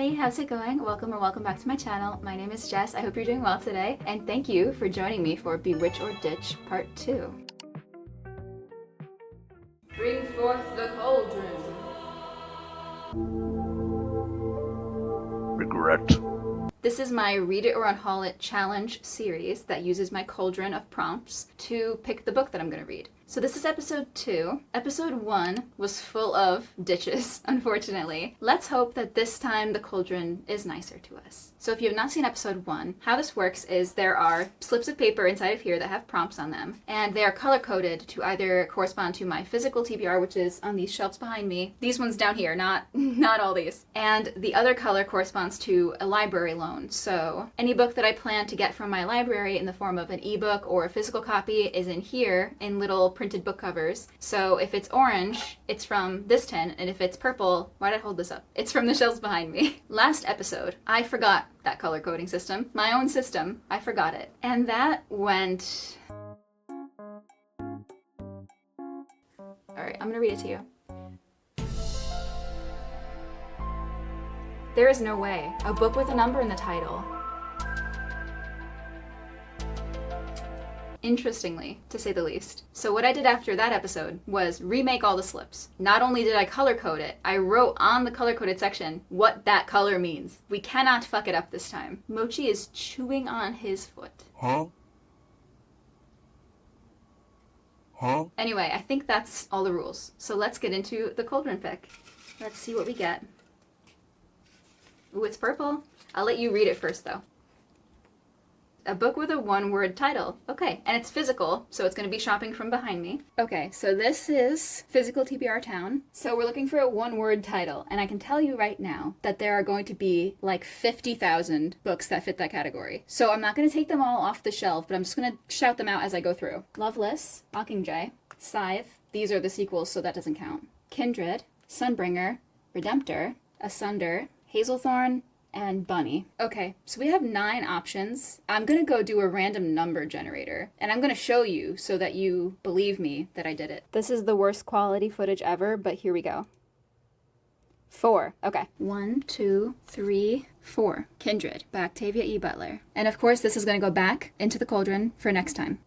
Hey, how's it going? Welcome or welcome back to my channel. My name is Jess. I hope you're doing well today, and thank you for joining me for Bewitch or Ditch Part 2. Bring forth the cauldron. Regret. This is my Read It or Unhaul It challenge series that uses my cauldron of prompts to pick the book that I'm going to read. So this is episode 2. Episode 1 was full of ditches, unfortunately. Let's hope that this time the cauldron is nicer to us. So if you have not seen episode 1, how this works is there are slips of paper inside of here that have prompts on them, and they are color-coded to either correspond to my physical TBR, which is on these shelves behind me. These ones down here, not all these. And the other color corresponds to a library loan. So any book that I plan to get from my library in the form of an ebook or a physical copy is in here in little printed book covers. So if it's orange, it's from this tin, and if it's purple, why did I hold this up? It's from the shelves behind me. Last episode, I forgot that color coding system. My own system, I forgot it. And that went... Alright, I'm gonna read it to you. There is no way. A book with a number in the title. Interestingly, to say the least. So what I did after that episode was remake all the slips. Not only did I color code it, I wrote on the color coded section what that color means. We cannot fuck it up this time. Mochi is chewing on his foot. Huh? Anyway, I think that's all the rules. So let's get into the cauldron pick. Let's see what we get. Ooh, it's purple. I'll let you read it first though. A book with a one-word title. Okay, and it's physical, so it's going to be shopping from behind me. Okay, so this is Physical TBR Town. So we're looking for a one-word title, and I can tell you right now that there are going to be like 50,000 books that fit that category. So I'm not going to take them all off the shelf, but I'm just going to shout them out as I go through. Loveless, Mockingjay, Scythe, these are the sequels, so that doesn't count. Kindred, Sunbringer, Redemptor, Asunder, Hazelthorn, and Bunny. Okay, so we have 9 options. I'm gonna go do a random number generator, and I'm gonna show you so that you believe me that I did it. This is the worst quality footage ever, but here we go. 4. Okay. 1, 2, 3, 4. Kindred by Octavia E. Butler. And of course, this is gonna go back into the cauldron for next time.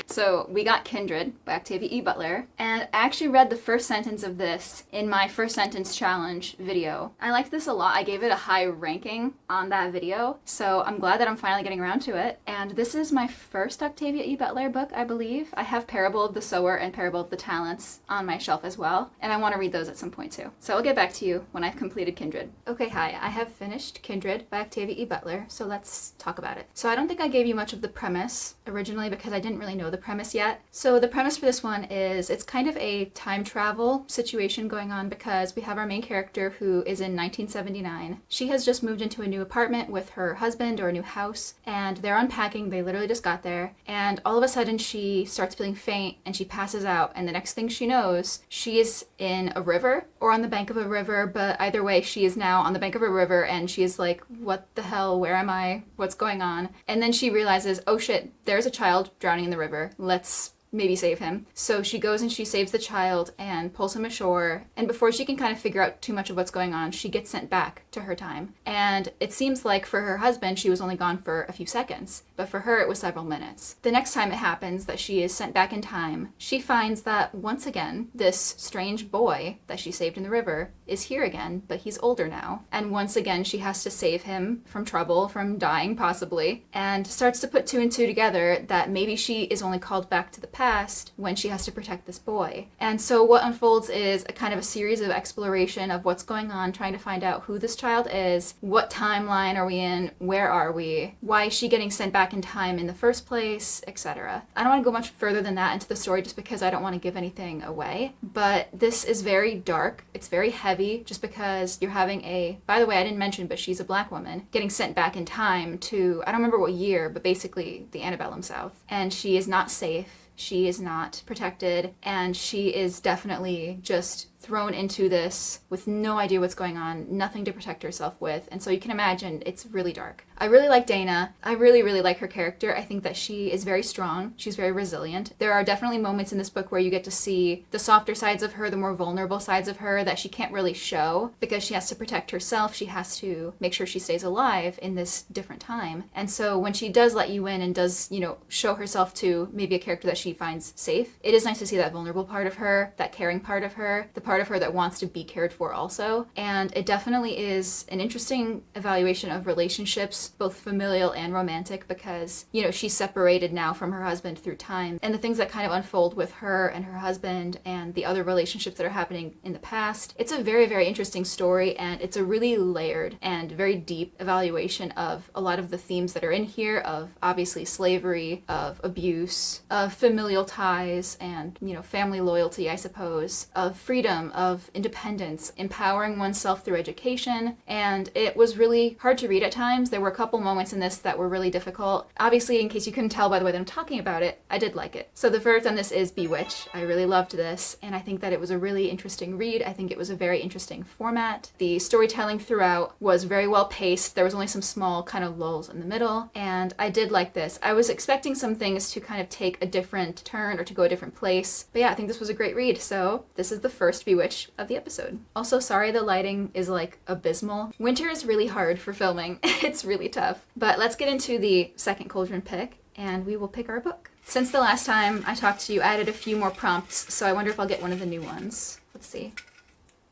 So we got Kindred by Octavia E. Butler, and I actually read the first sentence of this in my first sentence challenge video. I liked this a lot. I gave it a high ranking on that video, so I'm glad that I'm finally getting around to it. And this is my first Octavia E. Butler book, I believe. I have Parable of the Sower and Parable of the Talents on my shelf as well, and I want to read those at some point too. So I'll get back to you when I've completed Kindred. Okay, hi, I have finished Kindred by Octavia E. Butler, so let's talk about it. So I don't think I gave you much of the premise originally because I didn't really know the premise yet. So the premise for this one is it's kind of a time travel situation going on because we have our main character who is in 1979. She has just moved into a new apartment with her husband or a new house, and they're unpacking. They literally just got there, and all of a sudden she starts feeling faint and she passes out, and the next thing she knows, she is in a river or on the bank of a river, but either way she is now on the bank of a river, and she is like, what the hell, where am I, what's going on? And then she realizes, oh shit, there's a child drowning in the river. Let's maybe save him. So she goes and she saves the child and pulls him ashore, and before she can kind of figure out too much of what's going on, she gets sent back to her time. And it seems like for her husband she was only gone for a few seconds, but for her it was several minutes. The next time it happens that she is sent back in time, she finds that once again this strange boy that she saved in the river is here again, but he's older now, and once again she has to save him from trouble, from dying possibly, and starts to put 2 and 2 together that maybe she is only called back to the past when she has to protect this boy. And so what unfolds is a kind of a series of exploration of what's going on, trying to find out who this child is, what timeline are we in, where are we, why is she getting sent back in time in the first place, etc. I don't want to go much further than that into the story just because I don't want to give anything away, but this is very dark, it's very heavy, just because you're having by the way, I didn't mention, but she's a black woman getting sent back in time to, I don't remember what year, but basically the antebellum South, and she is not safe. She is not protected, and she is definitely just thrown into this with no idea what's going on, nothing to protect herself with, and so you can imagine it's really dark. I really like Dana. I really, really like her character. I think that she is very strong. She's very resilient. There are definitely moments in this book where you get to see the softer sides of her, the more vulnerable sides of her that she can't really show because she has to protect herself. She has to make sure she stays alive in this different time. And so when she does let you in and does, show herself to maybe a character that she finds safe, it is nice to see that vulnerable part of her, that caring part of her, the part of her that wants to be cared for also. And it definitely is an interesting evaluation of relationships, both familial and romantic, because, she's separated now from her husband through time. And the things that kind of unfold with her and her husband and the other relationships that are happening in the past. It's a very, very interesting story, and it's a really layered and very deep evaluation of a lot of the themes that are in here, of obviously slavery, of abuse, of familial ties, and, family loyalty, I suppose, of freedom, of independence, empowering oneself through education. And it was really hard to read at times. There were a couple moments in this that were really difficult. Obviously, in case you couldn't tell by the way that I'm talking about it, I did like it. So the verdict on this is Bewitch. I really loved this, and I think that it was a really interesting read. I think it was a very interesting format. The storytelling throughout was very well paced. There was only some small kind of lulls in the middle, and I did like this. I was expecting some things to kind of take a different turn or to go a different place, but yeah, I think this was a great read. So this is the first Bewitch of the episode. Also, sorry the lighting is like abysmal. Winter is really hard for filming. It's really tough. But let's get into the second cauldron pick, and we will pick our book. Since the last time I talked to you, I added a few more prompts, so I wonder if I'll get one of the new ones. Let's see.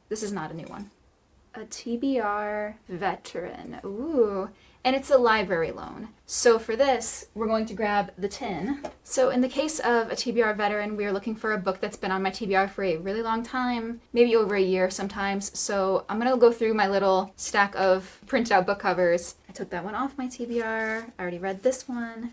This is not a new one. A TBR veteran. Ooh. And it's a library loan. So for this, we're going to grab the tin. So in the case of a TBR veteran, we are looking for a book that's been on my TBR for a really long time, maybe over a year sometimes. So I'm gonna go through my little stack of printed out book covers. I took that one off my TBR. I already read this one.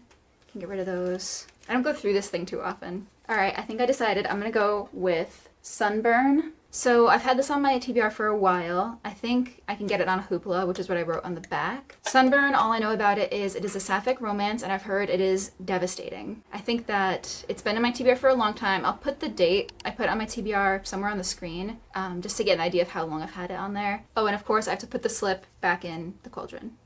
Can get rid of those. I don't go through this thing too often. All right, I think I decided I'm gonna go with Sunburn. So I've had this on my TBR for a while. I think I can get it on Hoopla, which is what I wrote on the back. Sunburn, all I know about it is a sapphic romance, and I've heard it is devastating. I think that it's been in my TBR for a long time. I'll put the date I put on my TBR somewhere on the screen, just to get an idea of how long I've had it on there. Oh, and of course I have to put the slip back in the cauldron.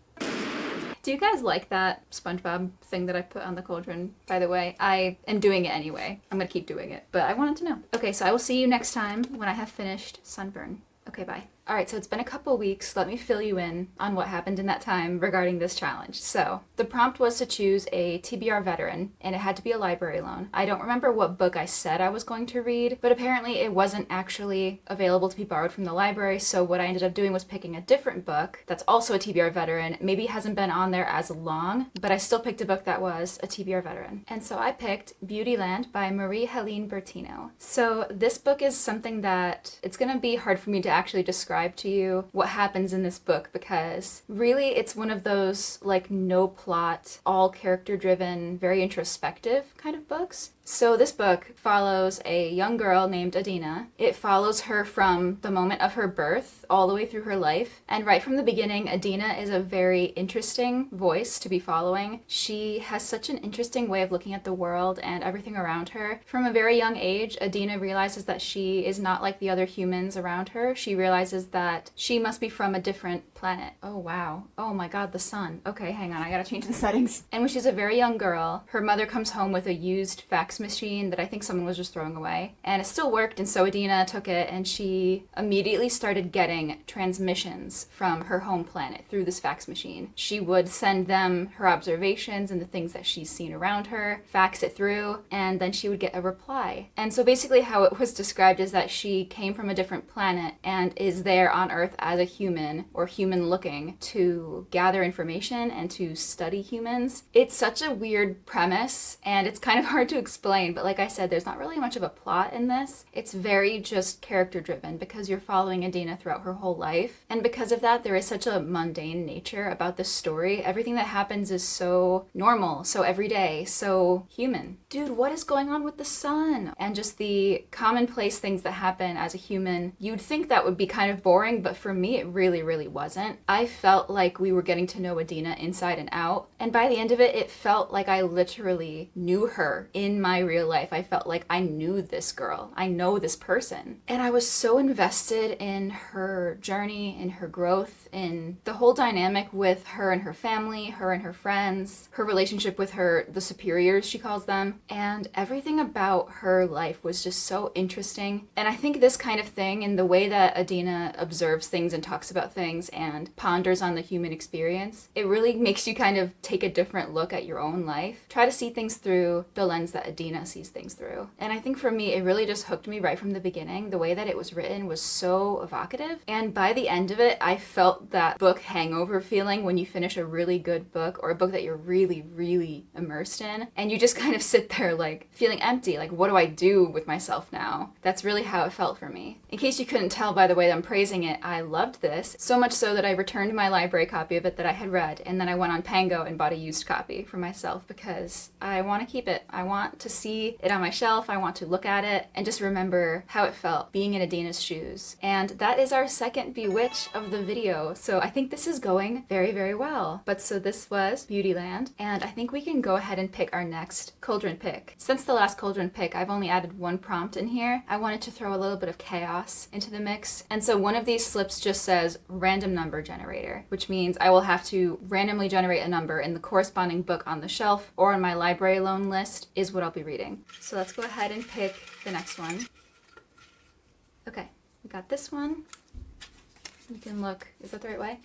Do you guys like that SpongeBob thing that I put on the cauldron? By the way, I am doing it anyway. I'm gonna keep doing it, but I wanted to know. Okay, so I will see you next time when I have finished Sunburn. Okay, bye. All right, so it's been a couple weeks. Let me fill you in on what happened in that time regarding this challenge. So the prompt was to choose a TBR veteran, and it had to be a library loan. I don't remember what book I said I was going to read, but apparently it wasn't actually available to be borrowed from the library, so what I ended up doing was picking a different book that's also a TBR veteran. Maybe it hasn't been on there as long, but I still picked a book that was a TBR veteran. And so I picked Beautyland by Marie-Helene Bertino. So this book is something that it's gonna be hard for me to actually describe to you what happens in this book, because really it's one of those like no plot, all character driven, very introspective kind of books. So this book follows a young girl named Adina. It follows her from the moment of her birth all the way through her life. And right from the beginning, Adina is a very interesting voice to be following. She has such an interesting way of looking at the world and everything around her. From a very young age, Adina realizes that she is not like the other humans around her. She realizes that she must be from a different planet. Oh, wow. Oh my God, the sun. Okay, hang on, I gotta change the settings. And when she's a very young girl, her mother comes home with a used fax machine that I think someone was just throwing away. And it still worked, and so Adina took it, and she immediately started getting transmissions from her home planet through this fax machine. She would send them her observations and the things that she's seen around her, fax it through, and then she would get a reply. And so basically how it was described is that she came from a different planet and is there on Earth as a human, or human looking, to gather information and to study humans. It's such a weird premise, and it's kind of hard to explain, but like I said, there's not really much of a plot in this. It's very just character driven because you're following Adina throughout her whole life, and because of that there is such a mundane nature about this story. Everything that happens is so normal, so everyday, so human. Dude, what is going on with the sun? And just the commonplace things that happen as a human. You'd think that would be kind of of boring, but for me, it really, really wasn't. I felt like we were getting to know Adina inside and out. And by the end of it, it felt like I literally knew her in my real life. I felt like I knew this girl. I know this person. And I was so invested in her journey, in her growth, in the whole dynamic with her and her family, her and her friends, her relationship with the superiors, she calls them. And everything about her life was just so interesting. And I think this kind of thing, and the way that Adina observes things and talks about things and ponders on the human experience, it really makes you kind of take a different look at your own life. Try to see things through the lens that Adina sees things through. And I think for me, it really just hooked me right from the beginning. The way that it was written was so evocative. And by the end of it, I felt that book hangover feeling when you finish a really good book, or a book that you're really, really immersed in. And you just kind of sit there like feeling empty. Like, what do I do with myself now? That's really how it felt for me. In case you couldn't tell by the way that I'm praising it, I loved this. So much so that I returned my library copy of it that I had read. And then I went on Pango and bought a used copy for myself because I want to keep it. I want to see it on my shelf. I want to look at it and just remember how it felt being in Adina's shoes. And that is our second Bewitch of the video. So I think this is going very, very well. But so this was Beautyland, and I think we can go ahead and pick our next cauldron pick. Since the last cauldron pick, I've only added one prompt in here. I wanted to throw a little bit of chaos into the mix. And so one of these slips just says random number generator, which means I will have to randomly generate a number, and the corresponding book on the shelf or on my library loan list is what I'll be reading. So let's go ahead and pick the next one. Okay, we got this one. We can look, is that the right way?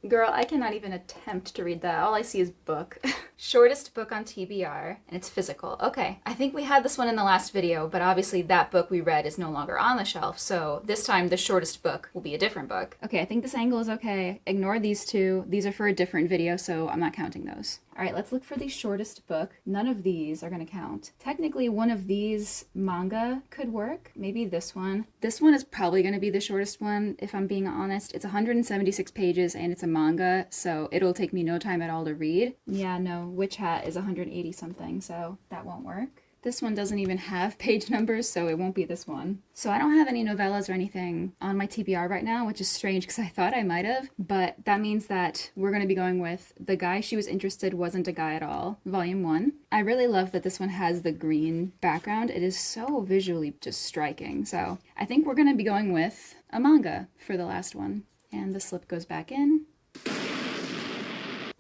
Girl, I cannot even attempt to read that. All I see is book. Shortest book on TBR, and it's physical. Okay, I think we had this one in the last video, but obviously that book we read is no longer on the shelf, so this time the shortest book will be a different book. Okay, I think this angle is okay. Ignore these two. These are for a different video, so I'm not counting those. All right, let's look for the shortest book. None of these are gonna count. Technically, one of these manga could work. Maybe this one. This one is probably gonna be the shortest one, if I'm being honest. It's 176 pages and it's a manga, so it'll take me no time at all to read. Yeah, no, Witch Hat is 180 something, so that won't work. This one doesn't even have page numbers, so it won't be this one. So I don't have any novellas or anything on my TBR right now, which is strange because I thought I might have, but that means that we're going to be going with The Guy She Was Interested Wasn't a Guy at All, Volume 1. I really love that this one has the green background. It is so visually just striking. So I think we're going to be going with a manga for the last one. And the slip goes back in.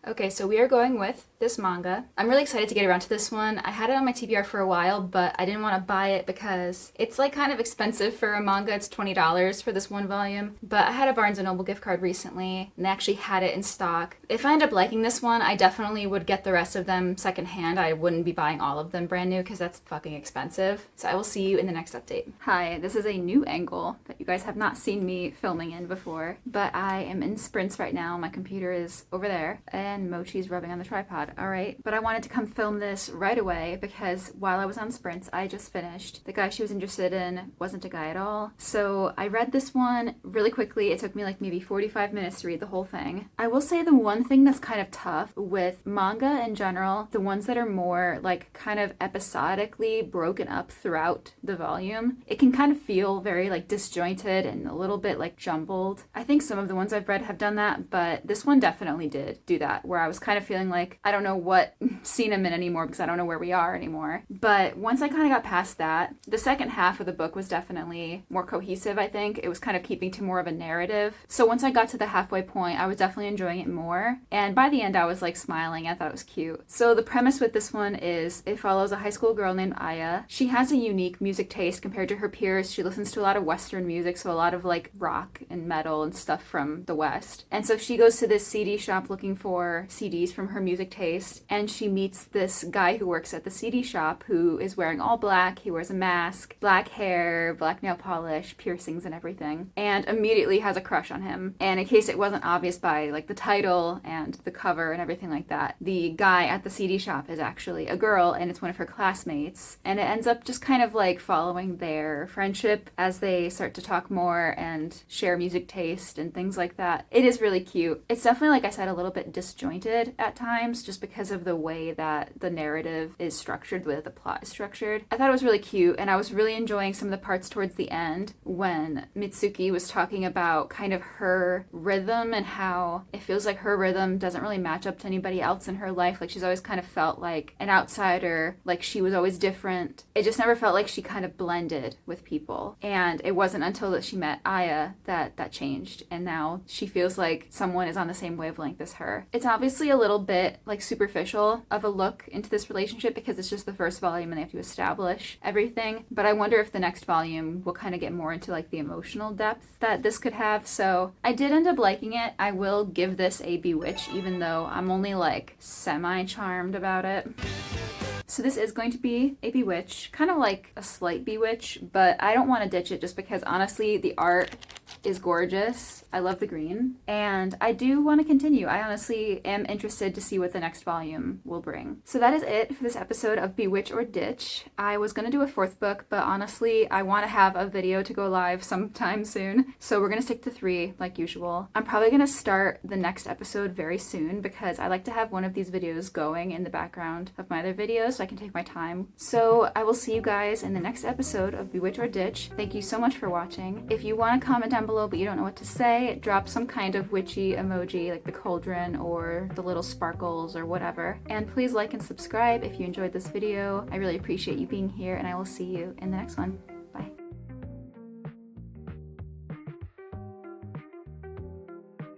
Okay, so we are going with this manga. I'm really excited to get around to this one. I had it on my TBR for a while, but I didn't want to buy it because it's like kind of expensive for a manga. It's $20 for this one volume. But I had a Barnes & Noble gift card recently, and they actually had it in stock. If I end up liking this one, I definitely would get the rest of them secondhand. I wouldn't be buying all of them brand new because that's fucking expensive. So I will see you in the next update. Hi, this is a new angle that you guys have not seen me filming in before, but I am in sprints right now. My computer is over there, and Mochi's rubbing on the tripod. All right, but I wanted to come film this right away because while I was on sprints, I just finished The Guy She Was Interested In Wasn't a Guy at All. So I read this one really quickly. It took me like maybe 45 minutes to read the whole thing. I will say the one thing that's kind of tough with manga in general, the ones that are more like kind of episodically broken up throughout the volume, it can kind of feel very like disjointed and a little bit like jumbled. I think some of the ones I've read have done that, but this one definitely did do that, where I was kind of feeling like I don't know what scene I'm in anymore because I don't know where we are anymore. But once I kind of got past that, the second half of the book was definitely more cohesive, I think. It was kind of keeping to more of a narrative. So once I got to the halfway point, I was definitely enjoying it more. And by the end, I was like smiling. I thought it was cute. So the premise with this one is it follows a high school girl named Aya. She has a unique music taste compared to her peers. She listens to a lot of Western music, so a lot of like rock and metal and stuff from the West. And so she goes to this CD shop looking for CDs from her music taste, and she meets this guy who works at the CD shop who is wearing all black. He wears a mask, black hair, black nail polish, piercings and everything, and immediately has a crush on him. And in case it wasn't obvious by like the title and the cover and everything like that, the guy at the CD shop is actually a girl, and it's one of her classmates, and it ends up just kind of like following their friendship as they start to talk more and share music taste and things like that. It is really cute. It's definitely, like I said, a little bit disjointed at times, just just because of the way that the narrative is structured, the way that the plot is structured. I thought it was really cute, and I was really enjoying some of the parts towards the end when Mitsuki was talking about kind of her rhythm and how it feels like her rhythm doesn't really match up to anybody else in her life. Like she's always kind of felt like an outsider, like she was always different. It just never felt like she kind of blended with people. And it wasn't until that she met Aya that changed. And now she feels like someone is on the same wavelength as her. It's obviously a little bit like superficial of a look into this relationship because it's just the first volume and they have to establish everything. But I wonder if the next volume will kind of get more into like the emotional depth that this could have. So I did end up liking it. I will give this a Bewitch, even though I'm only like semi-charmed about it. So this is going to be a Bewitch, kind of like a slight Bewitch, but I don't want to ditch it just because honestly the art is gorgeous. I love the green, and I do want to continue. I honestly am interested to see what the next volume will bring. So that is it for this episode of Bewitch or Ditch. I was going to do a fourth book, but honestly I want to have a video to go live sometime soon, so we're going to stick to 3 like usual. I'm probably going to start the next episode very soon because I like to have one of these videos going in the background of my other videos so I can take my time. So I will see you guys in the next episode of Bewitch or Ditch. Thank you so much for watching. If you want to comment down below but you don't know what to say, drop some kind of witchy emoji like the cauldron or the little sparkles or whatever. And please like and subscribe if you enjoyed this video. I really appreciate you being here, and I will see you in the next one.